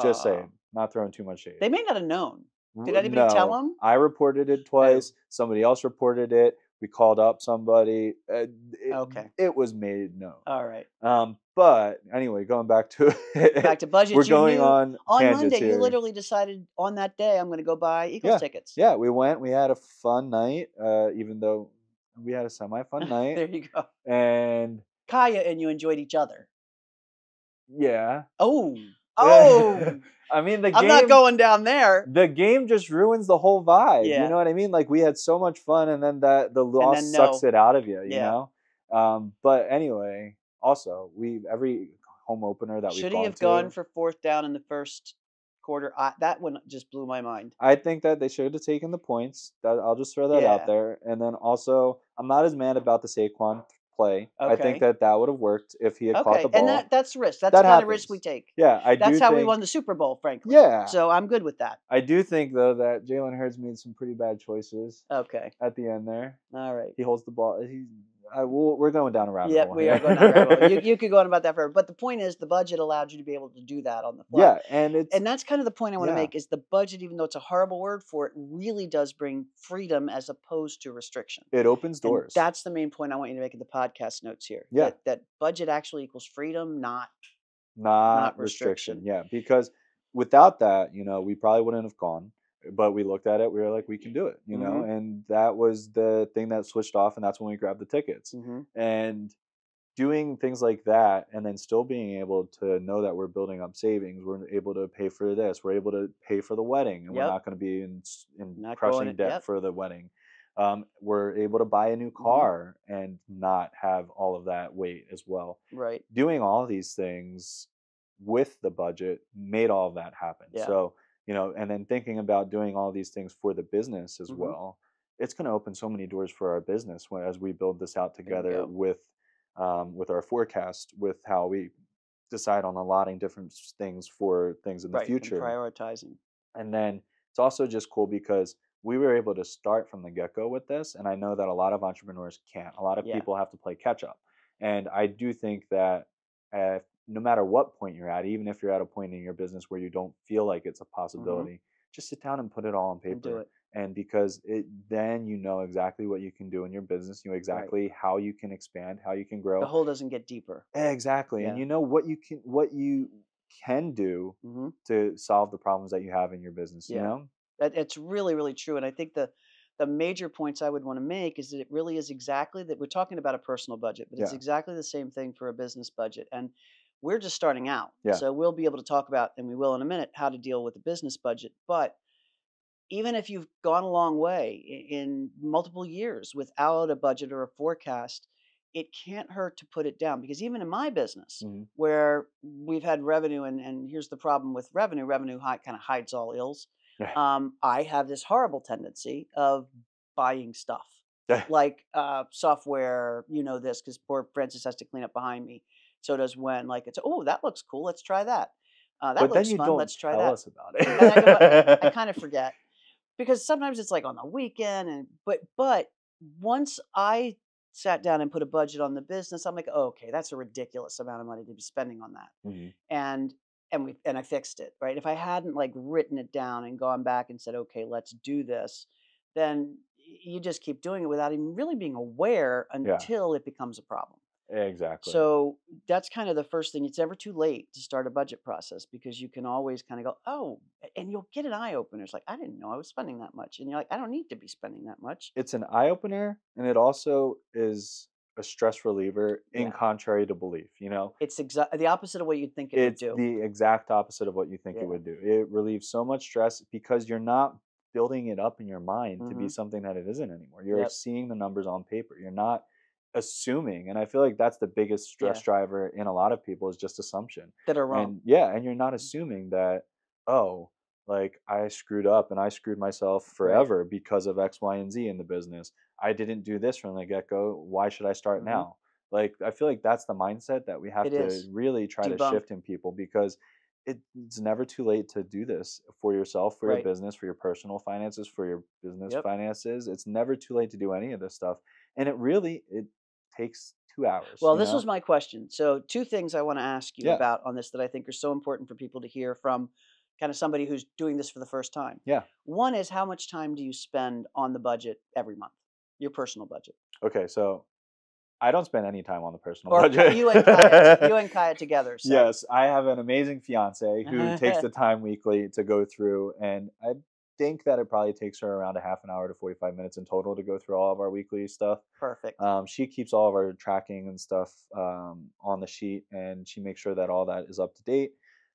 Just saying, not throwing too much shade. They may not have known. Did anybody tell them? I reported it twice. Somebody else reported it. We called up somebody. It was made known. All right. But anyway, going back to budget. We're going on Monday. Here. You literally decided on that day, I'm going to go buy Eagles tickets. Yeah, we went. We had a fun night, even though we had a semi-fun night. There you go. And Kaya and you enjoyed each other. Yeah. Oh. I mean, the game. I'm not going down there. The game just ruins the whole vibe. Yeah. You know what I mean? Like, we had so much fun, and then the loss sucks it out of you. You know. But anyway, also every home opener that should he have gone for fourth down in the first quarter? That one just blew my mind. I think that they should have taken the points. I'll just throw that out there. And then also, I'm not as mad about the Saquon play. Okay. I think that would have worked if he had caught the ball. And that's risk. That's the kind of risk we take. Yeah, that's how we won the Super Bowl, frankly. Yeah. So I'm good with that. I do think, though, that Jalen Hurts made some pretty bad choices. Okay. At the end there. All right. He holds the ball. We're going down a rabbit hole. Yeah, we are going down a rabbit hole. You could go on about that forever. But the point is, the budget allowed you to be able to do that on the fly. Yeah, and that's kind of the point I want to make, is the budget, even though it's a horrible word for it, really does bring freedom as opposed to restriction. It opens doors. And that's the main point I want you to make in the podcast notes here. Yeah. That budget actually equals freedom, not restriction. Yeah, because without that, we probably wouldn't have gone. But we looked at it, we were like, we can do it, know? And that was the thing that switched off, and that's when we grabbed the tickets. And doing things like that, and then still being able to know that we're building up savings, we're able to pay for this, we're able to pay for the wedding, and we're not going to be in crushing debt for the wedding. We're able to buy a new car and not have all of that weight as well. Right. Doing all these things with the budget made all of that happen. Yeah. So, and then thinking about doing all these things for the business as Hmm. well, it's going to open so many doors for our business as we build this out There you together go. with our forecast, with how we decide on allotting different things for things in the Right. And future. prioritizing. And then it's also just cool because we were able to start from the get go with this. And I know that a lot of entrepreneurs can't. A lot of Yeah. people have to play catch up. And I do think that no matter what point you're at, even if you're at a point in your business where you don't feel like it's a Hmm. possibility, just sit down and put it all on And do paper. it. And because then you know exactly what you can do in your business, you know Right. exactly how you can expand, how you can The grow. hole doesn't get deeper. Exactly. And Yeah. you know what you can do Hmm. to solve the problems that you have in your business, you Yeah. know? It's really, really true. And I think the major points I would want to make is that it really is exactly that we're talking about a personal budget, but it's Yeah. exactly the same thing for a business budget. And we're just starting out. Yeah. So we'll be able to talk about, and we will in a minute, how to deal with the business budget. But even if you've gone a long way in multiple years without a budget or a forecast, it can't hurt to put it down because even in my business, Mhm. where we've had revenue, and here's the problem with revenue kind of hides all ills. Yeah. I have this horrible tendency of buying stuff Yeah. like software, this because poor Francis has to clean up behind me. So does Wen. Like it's, oh, that looks cool. Let's try that. That But then looks you fun. don't Let's try tell that. us about And I go, I it. kind of forget because sometimes it's like on the weekend and but once I sat down and put a budget on the business, I'm like, oh, okay, that's a ridiculous amount of money to be spending on that. Mhm. And I fixed it, right? If I hadn't like written it down and gone back and said, okay, let's do this, then you just keep doing it without even really being aware Yeah, until it becomes a problem. exactly. So that's kind of the first thing. It's never too late to start a budget process because you can always kind of go, oh, and you'll get an eye opener. It's like, I didn't know I was spending that much. And you're like, I don't need to be spending that much. It's an eye opener, and it also is a stress reliever in Yeah. contrary to belief, you know? It's the opposite of what you'd think it would It's do. the exact opposite of what you think it Yeah. would do. It relieves so much stress because you're not building it up in your mind to be Hmm. something that it isn't anymore. You're Yep. seeing the numbers on paper. You're not assuming. And I feel like that's the biggest stress Yeah. driver in a lot of people is just assumption. That are wrong. And yeah, and you're not assuming that, oh, like I screwed up and I screwed myself Right. forever because of X, Y, and Z in the business. I didn't do this from the get go. Why should I start Hmm. now? Like, I feel like that's the mindset that we have It to is. really try to Debunk. shift in people because it's never too late to do this for yourself, for your Right. business, for your personal finances, for your business Yep. finances. It's never too late to do any of this stuff. And it takes 2 hours, Well, you this was know? my question. So, two things I want to ask you Yeah. about on this that I think are so important for people to hear from kind of somebody who's doing this for the first time. Yeah. One is how much time do you spend on the budget every month? Your personal budget. Okay. So I don't spend any time on the personal Or budget. you and Kaya together, say. Yes, I have an amazing fiance who takes the time weekly to go through, and I think that it probably takes her around a half an hour to 45 minutes in total to go through all of our weekly stuff. Perfect. She keeps all of our tracking and stuff on the sheet, and she makes sure that all that is up to date.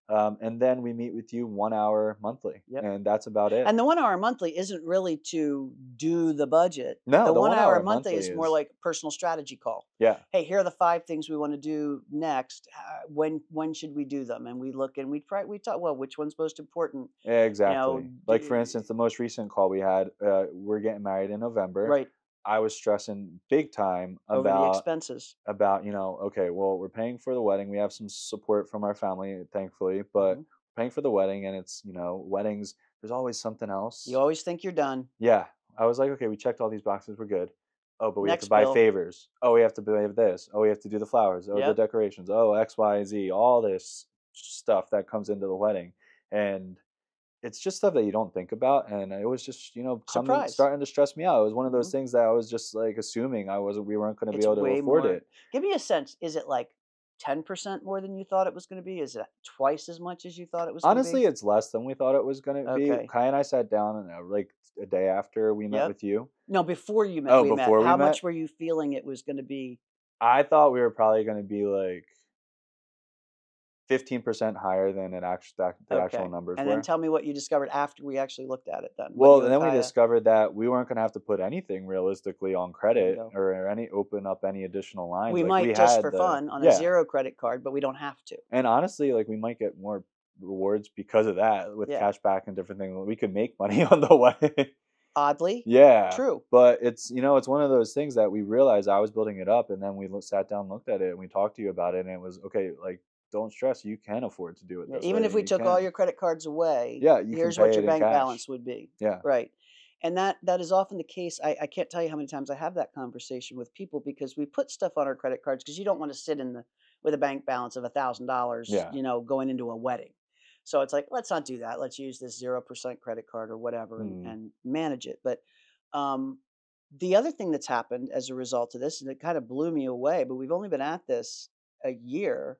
And then we meet with you 1 hour monthly, Yep. and that's about it. And the 1 hour monthly isn't really to do the budget. No, The the one one hour hour monthly monthly is more is, like a personal strategy call. yeah, Hey, here are the 5 things we want to do next. When should we do them? And we look and we talk. Well, which one's most important? You know, exactly. Like for instance, the most recent call we had, we're getting married in November. right I was stressing big time over the about expenses. okay, well, we're paying for the wedding. We have some support from our family, thankfully, but Hmm. paying for the wedding, and it's weddings. There's always something You else. always think you're done. Yeah, I was like, okay, we checked all these boxes. We're good. Oh, but we have to Next buy bill. favors. Oh, we have to buy this. Oh, we have to do the flowers. Oh, the Yep. decorations. Oh, X, Y, Z. All this stuff that comes into the wedding, and it's just stuff that you don't think about, and it was just coming Surprise. starting to stress me out. It was one of those Hmm. things that I was just like assuming we weren't going to be It's able to way afford more. it. Give me a sense. Is it like 10% more than you thought it was going to be? Is it twice as much as you thought it was going to Honestly, be? it's less than we thought it was going to be. Okay. Kai and I sat down and like a day after we met Yep. with you. No, before Oh, we met. before we How much met, were you feeling it was going to be? I thought we were probably going to be like 15% higher than the actual Okay. numbers And then were. tell me what you discovered after we actually looked at it then. What Well, you and and then we Kaya. discovered that we weren't going to have to put anything realistically on There you credit go. or open up any additional lines. We Like we might just had for the fun on a yeah. zero credit card, but we don't have to. And honestly, like we might get more rewards because of that with Yeah. cash back and different things. We could make money on the way. Oddly, Yeah, true. but it's it's one of those things that we realized I was building it up, and then we sat down, looked at it, and we talked to you about it, and it was okay. Like, don't stress, you can afford to do it Yeah, this even way. if we You took all can, your credit cards away, yeah, you can here's what pay your it in bank cash. balance would be. Yeah, Right. And that is often the case. I can't tell you how many times I have that conversation with people because we put stuff on our credit cards because you don't want to sit in the with a bank balance of $1,000, yeah, going into a wedding. So it's like, let's not do that. Let's use this 0% credit card or whatever mm, and manage it. But um, the other thing that's happened as a result of this, and it kind of blew me away, but we've only been at this a year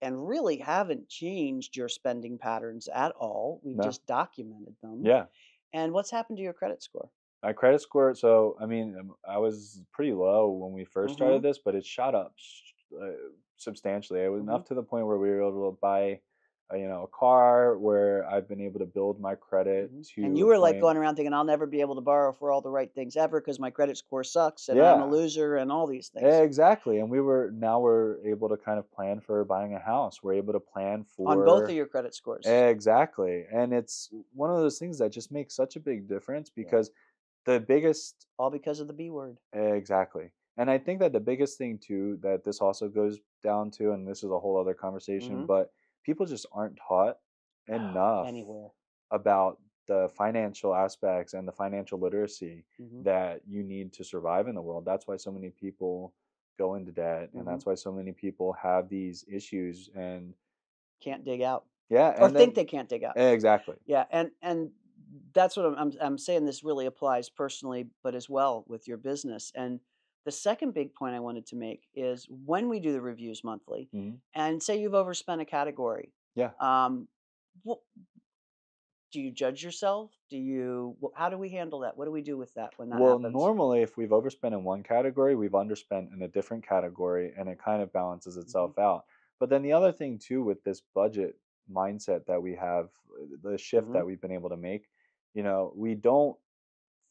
and really haven't changed your spending patterns at all. We've no, just documented them. yeah. And what's happened to your credit score? My credit score. So I mean, I was pretty low when we first started Mhm. this, but it shot up substantially. It was enough Mhm. to the point where we were able to buy, a car. Where I've been able to build my credit Mhm. And to you a were like point. going around thinking, I'll never be able to borrow for all the right things ever because my credit score sucks and I'm a Yeah, loser and all these things exactly. And we're able to kind of plan for buying a house. We're able to plan on both of for your credit scores. exactly. And it's one of those things that just makes such a big difference Yeah. because the biggest All because of the B word. exactly. And I think that the biggest thing too that this also goes down to, and this is a whole other conversation, Mhm. but people just aren't taught enough Anywhere. about the financial aspects and the financial literacy Mhm. that you need to survive in the world. That's why so many people go into debt, and Mhm. that's why so many people have these issues. And Can't dig out yeah, or and think then they can't dig out. exactly. Yeah, and that's what I'm saying. This really applies personally, but as well with your business. And the second big point I wanted to make is when we do the reviews monthly, Hmm. and say you've overspent a category, Yeah. um, what, do you judge yourself? How do we handle that? What do we do with that when that Well, happens? normally, if we've overspent in one category, we've underspent in a different category, and it kind of balances Hmm. itself out. But then the other thing too, with this budget mindset that we have, the shift Hmm. that we've been able to make, we don't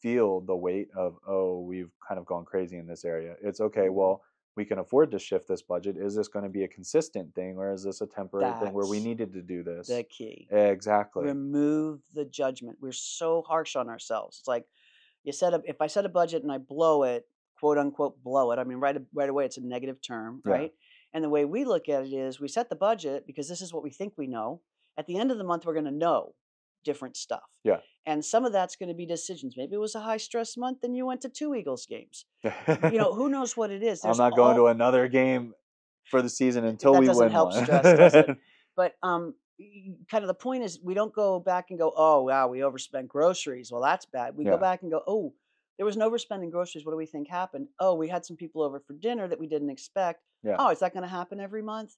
feel the weight of, oh, we've kind of gone crazy in this area. It's okay. No, Well, we can afford to shift this budget. Is this going to be a consistent thing, or is this a temporary thing where we that's needed to do the this? key. Exactly. Remove the judgment. We're so harsh on ourselves. It's like if I set a budget and I blow it, quote unquote blow it. I mean, right away it's a negative term, Yeah. right? And the way we look at it is we set the budget because this is what we think we know. At the end of the month, we're going to know different stuff. Yeah. And some of that's going to be decisions. Maybe it was a high stress month and you went to two Eagles games. Who knows what it is? I'm There's not going to all another game for the season until that we doesn't win help one. stress, does it? But kind of the point is we don't go back and go, oh wow, we overspent groceries. Well, that's bad. We go Yeah. back and go, oh, there was an overspending groceries. What do we think happened? Oh, we had some people over for dinner that we didn't expect. Yeah. Oh, is that going to happen every month?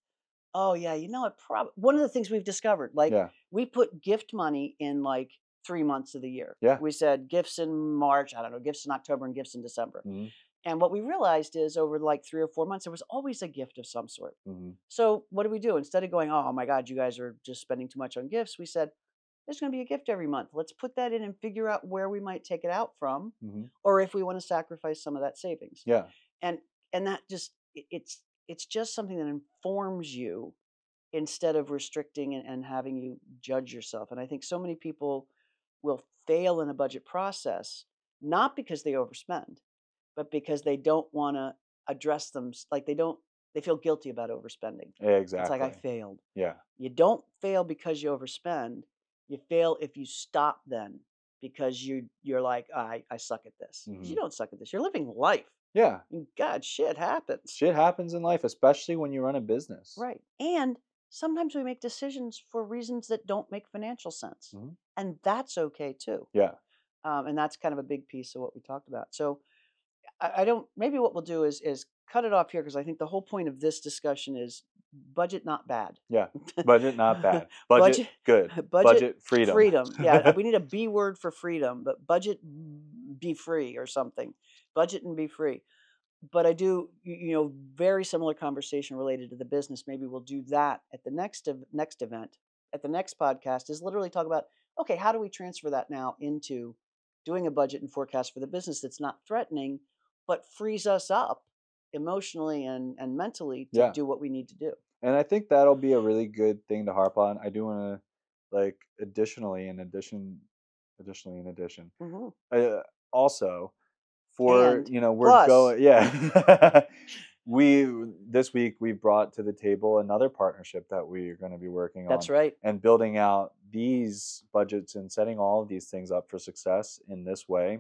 Oh yeah, it probably one of the things we've discovered, like Yeah. we put gift money in like 3 months of the year. Yeah. We said gifts in March, I don't know, gifts in October and gifts in December. Mhm. And what we realized is over like 3 or 4 months, there was always a gift of some sort. Mhm. So what do we do? Instead of going, oh my God, you guys are just spending too much on gifts, we said, there's going to be a gift every month. Let's put that in and figure out where we might take it out from, Mhm. or if we want to sacrifice some of that savings. Yeah. And that just it's just something that informs you instead of restricting and having you judge yourself. And I think so many people will fail in a budget process, not because they overspend, but because they don't want to address them. Like they feel guilty about overspending. It's like I Exactly. failed. Yeah. You don't fail because you overspend. You fail if you stop then because you're like, I suck at this. 'Cause you Mhm. don't suck at this. You're living life. Yeah. And God, shit happens. Shit happens in life, especially when you run a business. Right. And sometimes we make decisions for reasons that don't make financial sense. Mhm. And that's okay too. Yeah. And that's kind of a big piece of what we talked about. So I don't, maybe what we'll do is cut it off here because I think the whole point of this discussion is budget not bad. Yeah. Budget not bad. Budget budget good. budget Budget freedom. freedom. Yeah, we need a B word for freedom, but budget be free or something. Budget and be free. But I do, very similar conversation related to the business. Maybe we'll do that at the next event, at the next podcast. Is literally talk about okay, how do we transfer that now into doing a budget and forecast for the business that's not threatening, but frees us up emotionally and mentally to Yeah. do what we need to do. And I think that'll be a really good thing to harp on. I do want to, like, additionally, in addition, Hmm. uh, also, for, And we're plus, going, yeah. we This week we brought to the table another partnership that we are going to be working that's on, right. and building out these budgets and setting all of these things up for success in this way.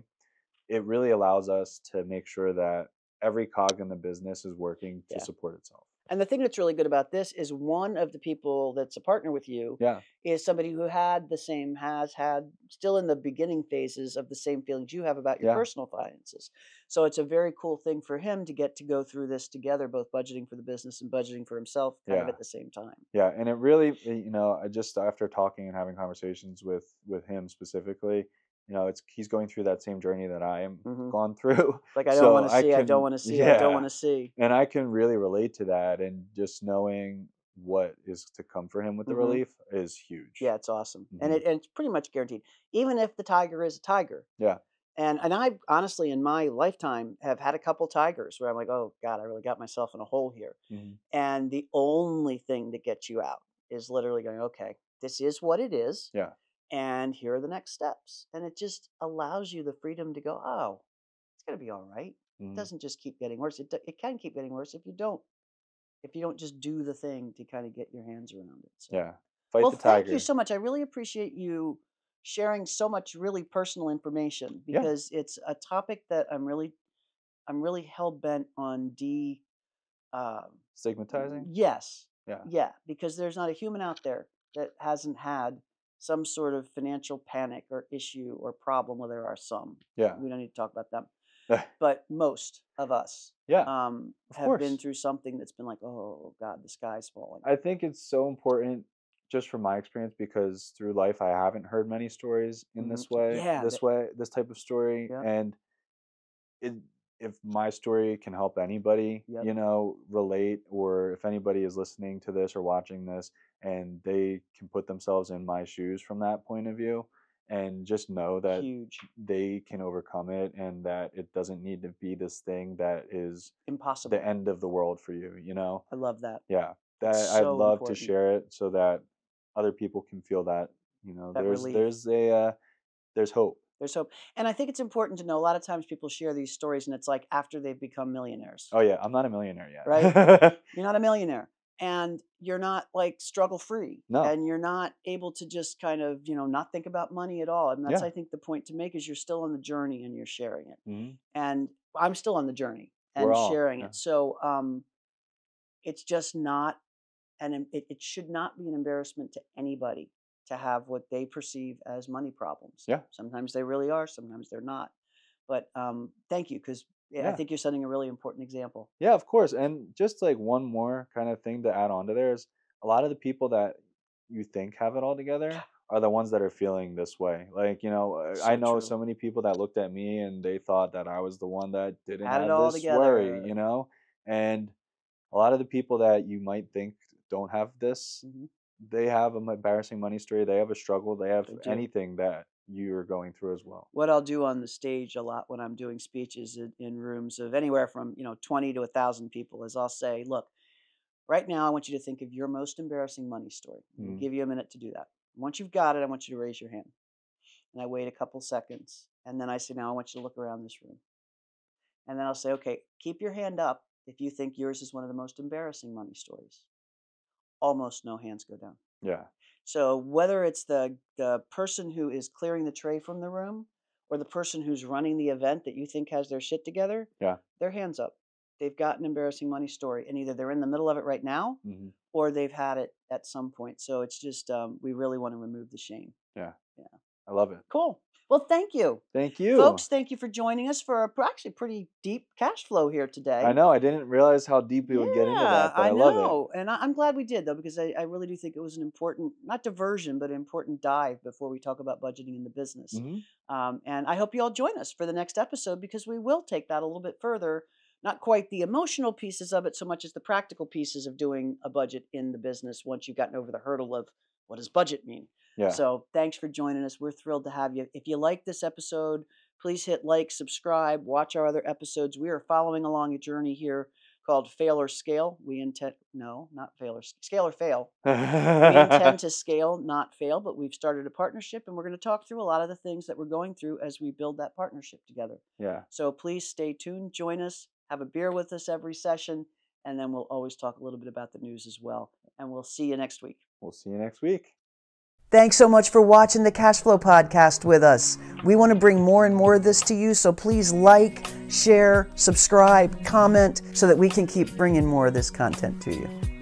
It really allows us to make sure that every cog in the business is working to Yeah. support itself. And the thing that's really good about this is one of the people that's a partner with you Yeah. is somebody who has had, still in the beginning phases of the same feelings you have about your Yeah. personal finances. So it's a very cool thing for him to get to go through this together, both budgeting for the business and budgeting for himself kind of Yeah. at the same time. Yeah, and it really, I just, after talking and having conversations with him specifically, it's he's going through that same journey that I am Hmm. gone through. Like, I don't So want to I see, I don't can, want to see, I don't yeah, want to see. and I can really relate to that, and just knowing what is to come for him with the Hmm. relief is huge. Yeah, it's awesome. And Hmm. it's pretty much guaranteed. Even if the tiger is a tiger. Yeah. And I honestly, in my lifetime, have had a couple tigers where I'm like, oh God, I really got myself in a hole here. Hmm. And the only thing that gets you out is literally going, okay, this is what it is, Yeah. and here are the next steps. And it just allows you the freedom to go, oh, it's gonna be all right. It Hmm. doesn't just keep getting worse. It can keep getting worse if you don't just do the thing to kind of get your hands around it. So. Yeah. Fight Well, the thank you tiger. so much. I really appreciate you sharing so much really personal information Yeah. because it's a topic that I'm really hell bent on um, Stigmatizing. yes, Yeah. yeah, because there's not a human out there that hasn't had some sort of financial panic or issue or problem. Well, there are some. Yeah. We don't need to talk about them, but most of us Yeah. Of have been course. through something that's been like, oh God, the sky's falling. I think it's so important, just from my experience, because through life I haven't heard many stories in Hmm. this way, Yeah, this type of story. yep, And it, if my story can help anybody, yep, relate, or if anybody is listening to this or watching this and they can put themselves in my shoes from that point of view, and just know that huge, they can overcome it, and that it doesn't need to be this thing that is the impossible. end of the world for you, I love that. yeah, It's that I'd so love to important, share it so that other people can feel that, that relief. there's hope. There's hope. And I think it's important to know a lot of times people share these stories and it's like after they've become millionaires, Oh yeah, I'm not a millionaire right? yet. You're not a millionaire and you're not like struggle free No. and you're not able to just kind of, not think about money at all. And that's, Yeah. I think, the point to make is you're still on the journey and you're sharing it. Hmm. And I'm still on the journey We're and all, sharing yeah. it. So it's just not and it should not be an embarrassment to anybody to have what they perceive as money problems. Yeah. Sometimes they really are, sometimes they're not. But thank you, because I Yeah. think you're setting a really important example. Yeah, of course. And just like one more kind of thing to add on to there is, a lot of the people that you think have it all together are the ones that are feeling this way. Like, I So know true. so many people that looked at me and they thought that I was the one that didn't Had it have all this worry, together. And a lot of the people that you might think don't have this, Hmm. they have an embarrassing money story, they have a struggle, they have They do. anything that you're going through as well. What I'll do on the stage a lot when I'm doing speeches in rooms of anywhere from 20 to 1,000 people is I'll say, look, right now I want you to think of your most embarrassing money story. I'll Mm, give you a minute to do that. Once you've got it, I want you to raise your hand. And I wait a couple seconds. And then I say, now I want you to look around this room. And then I'll say, okay, keep your hand up if you think yours is one of the most embarrassing money stories. Almost no hands go down. yeah. So whether it's the person who is clearing the tray from the room or the person who's running the event that you think has their shit together, Yeah. their hands up. They've got an embarrassing money story, and either they're in the middle of it right now Hmm. or they've had it at some point. So it's just we really want to remove the shame. Yeah. Yeah. I love it. Cool. Well, thank you. Thank you. Folks, thank you for joining us for a actually pretty deep cash flow here I today. know, I didn't realize how deep we would get into Yeah, that, but I I love it. know. And I'm glad we did, though, because I really do think it was an important, not diversion, but an important dive before we talk about budgeting in the business. Hmm. And I hope you all join us for the next episode because we will take that a little bit further. Not quite the emotional pieces of it so much as the practical pieces of doing a budget in the business once you've gotten over the hurdle of what does budget mean. Yeah. So thanks for joining us. We're thrilled to have you. If you like this episode, please hit like, subscribe, watch our other episodes. We are following along a journey here called Fail or Scale. Not Fail or Scale or Fail. We intend to scale, not fail, but we've started a partnership, and we're going to talk through a lot of the things that we're going through as we build that partnership together. Yeah. So please stay tuned, join us, have a beer with us every session, and then we'll always talk a little bit about the news as well. And we'll see you next week. We'll see you next week. Thanks so much for watching the Cash Flow Podcast with us. We want to bring more and more of this to you, so please like, share, subscribe, comment, so that we can keep bringing more of this content to you.